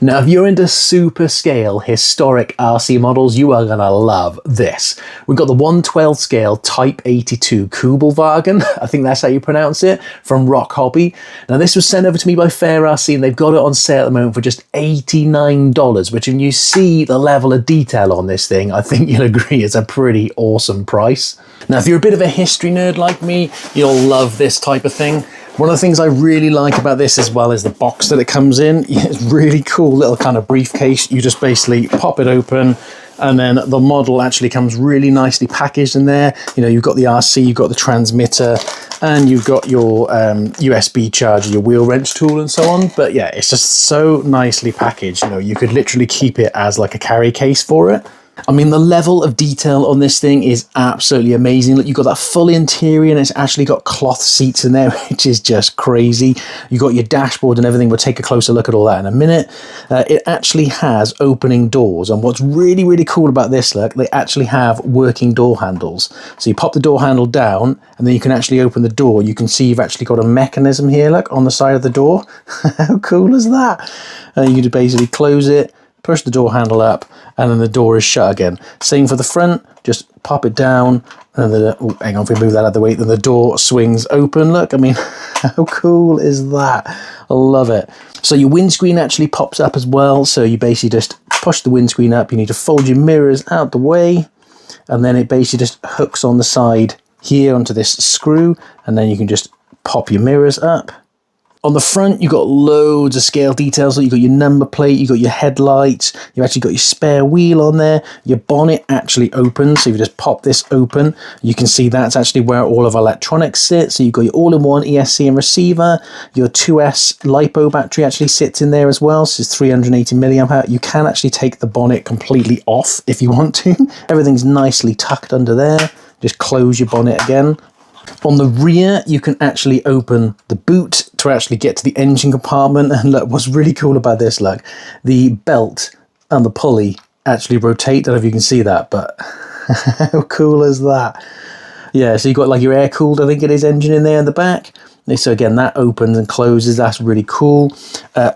Now, if you're into super scale historic RC models, you are gonna love this. We've got the 1/12 scale Type 82 Kubelwagen, I think that's how you pronounce it, from ROCHOBBY. Now, this was sent over to me by Fair RC, and they've got it on sale at the moment for just $89, which when you see the level of detail on this thing, I think you'll agree it's a pretty awesome price. Now, if you're a bit of a history nerd like me, you'll love this type of thing. One of the things I really like about this as well is the box that it comes in. It's really cool little kind of briefcase. You just basically pop it open, and then the model actually comes really nicely packaged in there. You know, you've got the RC, you've got the transmitter, and you've got your USB charger, your wheel wrench tool, and so on. But yeah, it's just so nicely packaged. You know, you could literally keep it as like a carry case for it. I mean, the level of detail on this thing is absolutely amazing. Look, you've got that full interior, and it's actually got cloth seats in there, which is just crazy. You've got your dashboard and everything. We'll take a closer look at all that in a minute. It actually has opening doors, and what's really, really cool about this, look, they actually have working door handles. So you pop the door handle down, and then you can actually open the door. You can see you've actually got a mechanism here, look, on the side of the door. How cool is that? You can basically close it, push the door handle up, and then the door is shut again. Same for the front, just pop it down, and then, oh, hang on, if we move that out of the way, then the door swings open. Look, I mean, how cool is that? I love it. So your windscreen actually pops up as well, so you basically just push the windscreen up, you need to fold your mirrors out the way, and then it basically just hooks on the side here onto this screw, and then you can just pop your mirrors up. On the front, you've got loads of scale details. So you've got your number plate, you've got your headlights, you've actually got your spare wheel on there. Your bonnet actually opens, so if you just pop this open, you can see that's actually where all of our electronics sit. So you've got your all-in-one ESC and receiver. Your 2S LiPo battery actually sits in there as well, so it's 380 milliamp hour. You can actually take the bonnet completely off if you want to. Everything's nicely tucked under there. Just close your bonnet again. On the rear, you can actually open the boot to actually get to the engine compartment. And look, what's really cool about this, look, the belt and the pulley actually rotate. I don't know if you can see that, but how cool is that? Yeah, so you've got like your air-cooled, I think it is, engine in there in the back. So again, that opens and closes. That's really cool.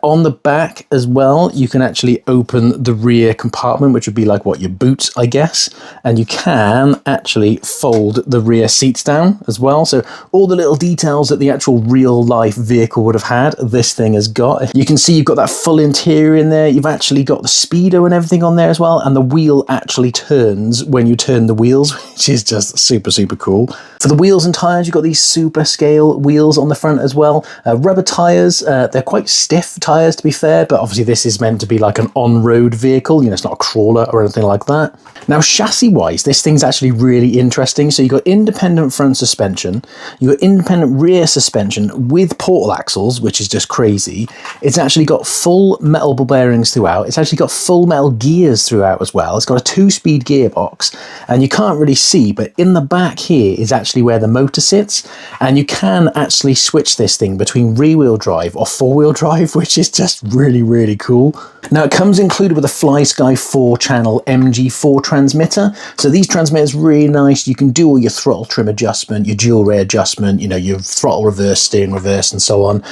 On the back as well, you can actually open the rear compartment, which would be like, what, your boots, I guess. And you can actually fold the rear seats down as well. So all the little details that the actual real life vehicle would have had, this thing has got. You can see you've got that full interior in there. You've actually got the speedo and everything on there as well. And the wheel actually turns when you turn the wheels, which is just super, super cool. For the wheels and tires, you've got these super scale wheels on the front as well. Rubber tires, they're quite stiff tires to be fair, but obviously this is meant to be like an on-road vehicle, you know, it's not a crawler or anything like that. Now chassis wise, this thing's actually really interesting. So you've got independent front suspension, you've got independent rear suspension with portal axles, which is just crazy. It's actually got full metal ball bearings throughout. It's actually got full metal gears throughout as well. It's got a 2-speed gearbox, and you can't really see, but in the back here is actually where the motor sits, and you can actually switch this thing between rear-wheel drive or 4-wheel drive, which is just really, really cool. Now it comes included with a FlySky 4-channel MG4 transmitter. So these transmitters are really nice. You can do all your throttle trim adjustment, your dual ray adjustment, you know, your throttle reverse, steering reverse, and so on.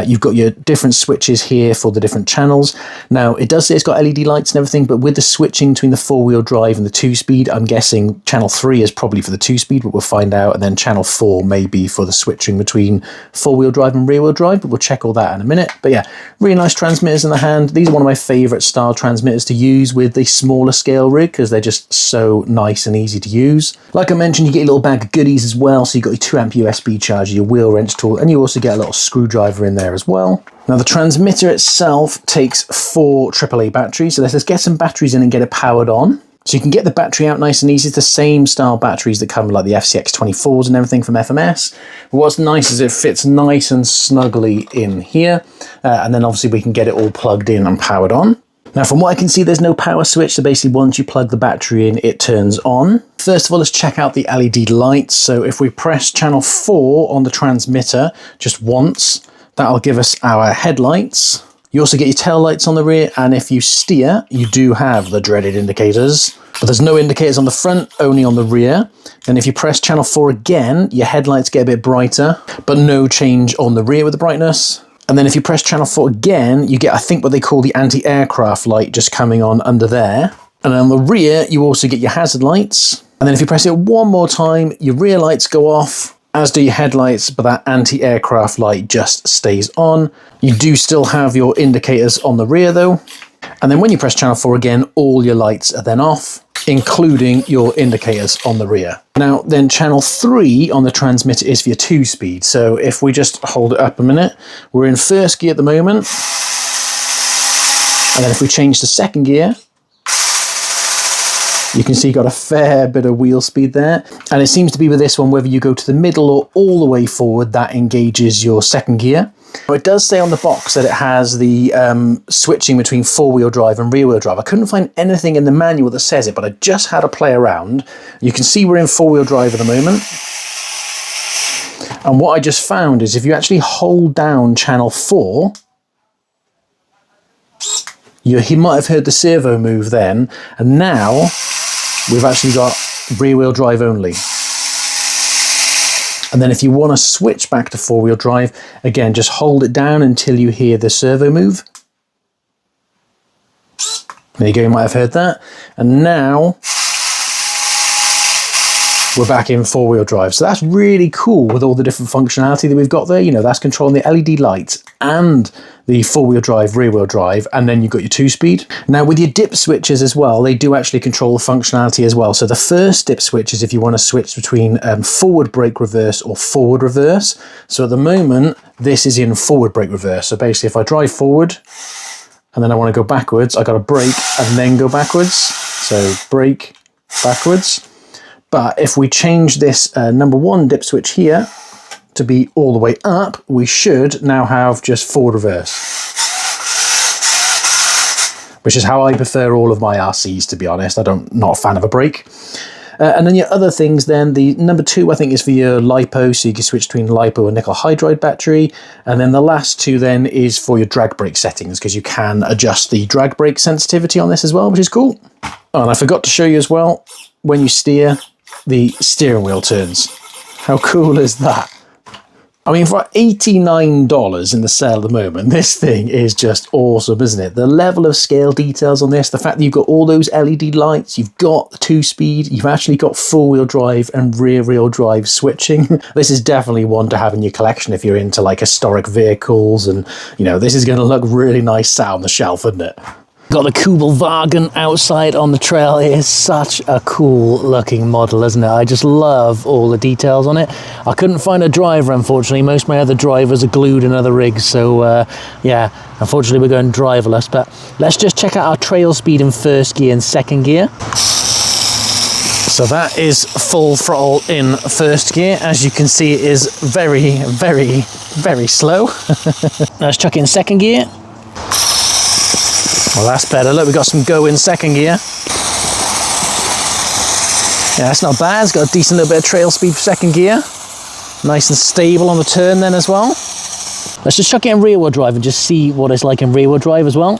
You've got your different switches here for the different channels. Now it does say it's got LED lights and everything, but with the switching between the 4-wheel drive and the 2-speed, I'm guessing channel 3 is probably for the 2-speed, but we'll find out. And then channel 4 may be for the switching between 4-wheel drive and rear-wheel drive, but we'll check all that in a minute. But yeah, really nice transmitters in the hand. These are one of my favorite style transmitters to use with the smaller scale rig, because they're just so nice and easy to use. Like I mentioned, you get a little bag of goodies as well. So you've got your 2-amp USB charger, your wheel wrench tool, and you also get a little screwdriver in there as well. Now the transmitter itself takes 4 AAA batteries. So let's get some batteries in and get it powered on. So you can get the battery out nice and easy. It's the same style batteries that come with like the FCX24s and everything from FMS. But what's nice is it fits nice and snugly in here. And then obviously we can get it all plugged in and powered on. Now from what I can see, there's no power switch. So basically once you plug the battery in, it turns on. First of all, let's check out the LED lights. So if we press channel 4 on the transmitter just once, that'll give us our headlights. You also get your tail lights on the rear, and if you steer, you do have the dreaded indicators. But there's no indicators on the front, only on the rear. And if you press channel 4 again, your headlights get a bit brighter, but no change on the rear with the brightness. And then if you press channel 4 again, you get, I think, what they call the anti-aircraft light just coming on under there. And on the rear, you also get your hazard lights. And then if you press it one more time, your rear lights go off, as do your headlights, but that anti-aircraft light just stays on. You do still have your indicators on the rear though. And then when you press channel 4 again, all your lights are then off, including your indicators on the rear. Now then channel 3 on the transmitter is for your 2-speed. So if we just hold it up a minute, we're in first gear at the moment. And then if we change to second gear, you can see you've got a fair bit of wheel speed there. And it seems to be with this one, whether you go to the middle or all the way forward, that engages your second gear. It does say on the box that it has the switching between 4-wheel drive and rear-wheel drive. I couldn't find anything in the manual that says it, but I just had a play around. You can see we're in 4-wheel drive at the moment. And what I just found is if you actually hold down channel 4, you might have heard the servo move then, and now we've actually got rear-wheel drive only. And then if you want to switch back to 4-wheel drive, again, just hold it down until you hear the servo move. There you go, you might have heard that. And now we're back in 4-wheel drive. So that's really cool with all the different functionality that we've got there. You know, that's controlling the LED lights and the 4-wheel drive, rear-wheel drive, and then you've got your 2-speed. Now with your dip switches as well, they do actually control the functionality as well. So the first dip switch is if you want to switch between forward brake reverse or forward reverse. So at the moment, this is in forward brake reverse. So basically if I drive forward and then I want to go backwards, I got to brake and then go backwards. So brake, backwards. But if we change this number 1 dip switch here to be all the way up, we should now have just forward reverse, which is how I prefer all of my RCs, to be honest. Not a fan of a brake. And then your other things then, the number 2 I think is for your LiPo, so you can switch between LiPo and nickel hydride battery. And then the last 2 then is for your drag brake settings, because you can adjust the drag brake sensitivity on this as well, which is cool. Oh, and I forgot to show you as well, when you steer, the steering wheel turns. How cool is that? I mean, for $89 in the sale at the moment, this thing is just awesome, isn't it? The level of scale details on this, the fact that you've got all those LED lights, you've got the 2-speed, you've actually got 4-wheel drive and rear-wheel drive switching. This is definitely one to have in your collection if you're into like historic vehicles, and you know, this is going to look really nice sat on the shelf, isn't it? Got the Kubelwagen outside on the trail. It is such a cool looking model, isn't it? I just love all the details on it. I couldn't find a driver, unfortunately. Most of my other drivers are glued in other rigs, so yeah, unfortunately we're going driverless. But let's just check out our trail speed in first gear and second gear. So that is full throttle in first gear. As you can see, it is very, very, very slow. Let's chuck it in second gear. Well, that's better. Look, we've got some go in second gear. Yeah, that's not bad. It's got a decent little bit of trail speed for second gear. Nice and stable on the turn then as well. Let's just chuck it in rear-wheel drive and just see what it's like in rear-wheel drive as well.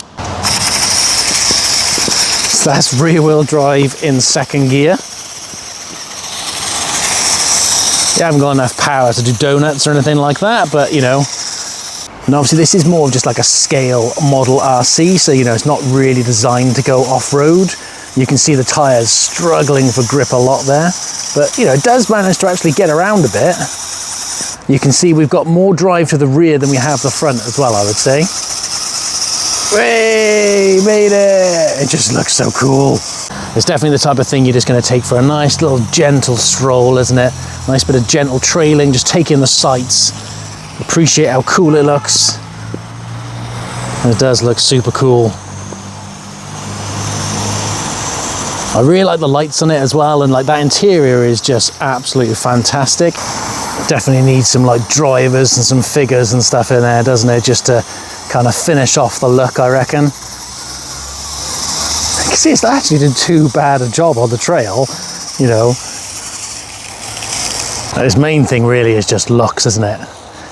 So that's rear-wheel drive in second gear. You haven't got enough power to do donuts or anything like that, but you know. And obviously this is more of just like a scale model RC, so you know, it's not really designed to go off-road. You can see the tyres struggling for grip a lot there, but you know, it does manage to actually get around a bit. You can see we've got more drive to the rear than we have the front as well, I would say. Way, made it! It just looks so cool. It's definitely the type of thing you're just going to take for a nice little gentle stroll, isn't it? Nice bit of gentle trailing, just take in the sights. Appreciate how cool it looks. And it does look super cool. I really like the lights on it as well, and like that interior is just absolutely fantastic. Definitely needs some like drivers and some figures and stuff in there, doesn't it? Just to kind of finish off the look, I reckon. You can see it's actually did too bad a job on the trail, you know. This main thing really is just looks, isn't it?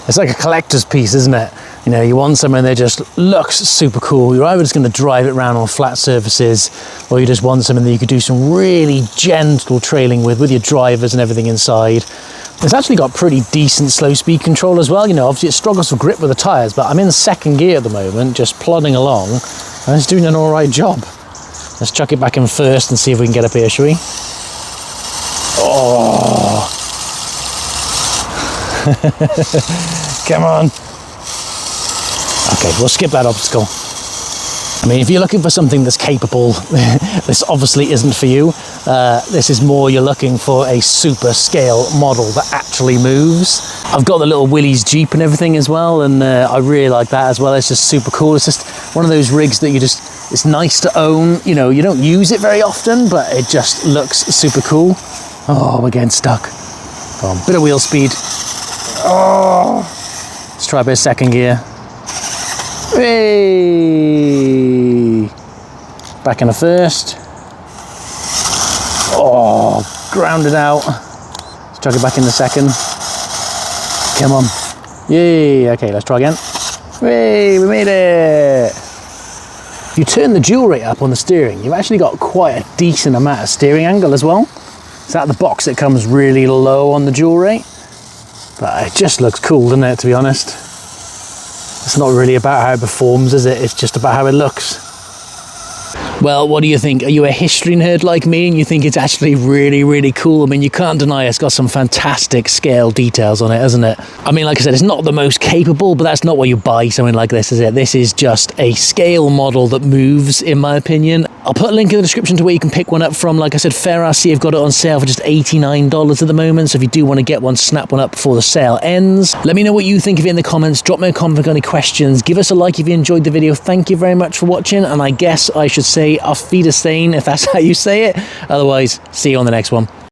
It's like a collector's piece, isn't it? You know, you want something that just looks super cool. You're either just going to drive it around on flat surfaces, or you just want something that you could do some really gentle trailing with your drivers and everything inside. It's actually got pretty decent slow speed control as well. You know, obviously it struggles for grip with the tyres, but I'm in second gear at the moment, just plodding along, and it's doing an all right job. Let's chuck it back in first and see if we can get up here, shall we? Oh! Come on. Okay, we'll skip that obstacle. I mean, if you're looking for something that's capable, this obviously isn't for you. This is more you're looking for a super scale model that actually moves. I've got the little Willys Jeep and everything as well, and I really like that as well. It's just super cool. It's just one of those rigs that it's nice to own. You know, you don't use it very often, but it just looks super cool. Oh, we're getting stuck. Come on, bit of wheel speed. Oh, let's try a bit of second gear. Hey! Back in the first. Oh, grounded out. Let's chuck it back in the second. Come on. Yay! Okay, let's try again. Hey, we made it! If you turn the dual rate up on the steering, you've actually got quite a decent amount of steering angle as well. So out of the box it comes really low on the dual rate. But it just looks cool, doesn't it, to be honest? It's not really about how it performs, is it? It's just about how it looks. Well, what do you think? Are you a history nerd like me and you think it's actually really, really cool? I mean, you can't deny it's got some fantastic scale details on it, hasn't it? I mean, like I said, it's not the most capable, but that's not why you buy something like this, is it? This is just a scale model that moves, in my opinion. I'll put a link in the description to where you can pick one up from. Like I said, Fair RC have got it on sale for just $89 at the moment. So if you do want to get one, snap one up before the sale ends. Let me know what you think of it in the comments. Drop me a comment if you've got any questions. Give us a like if you enjoyed the video. Thank you very much for watching. And I guess I should say auf Wiedersehen, if that's how you say it. Otherwise, see you on the next one.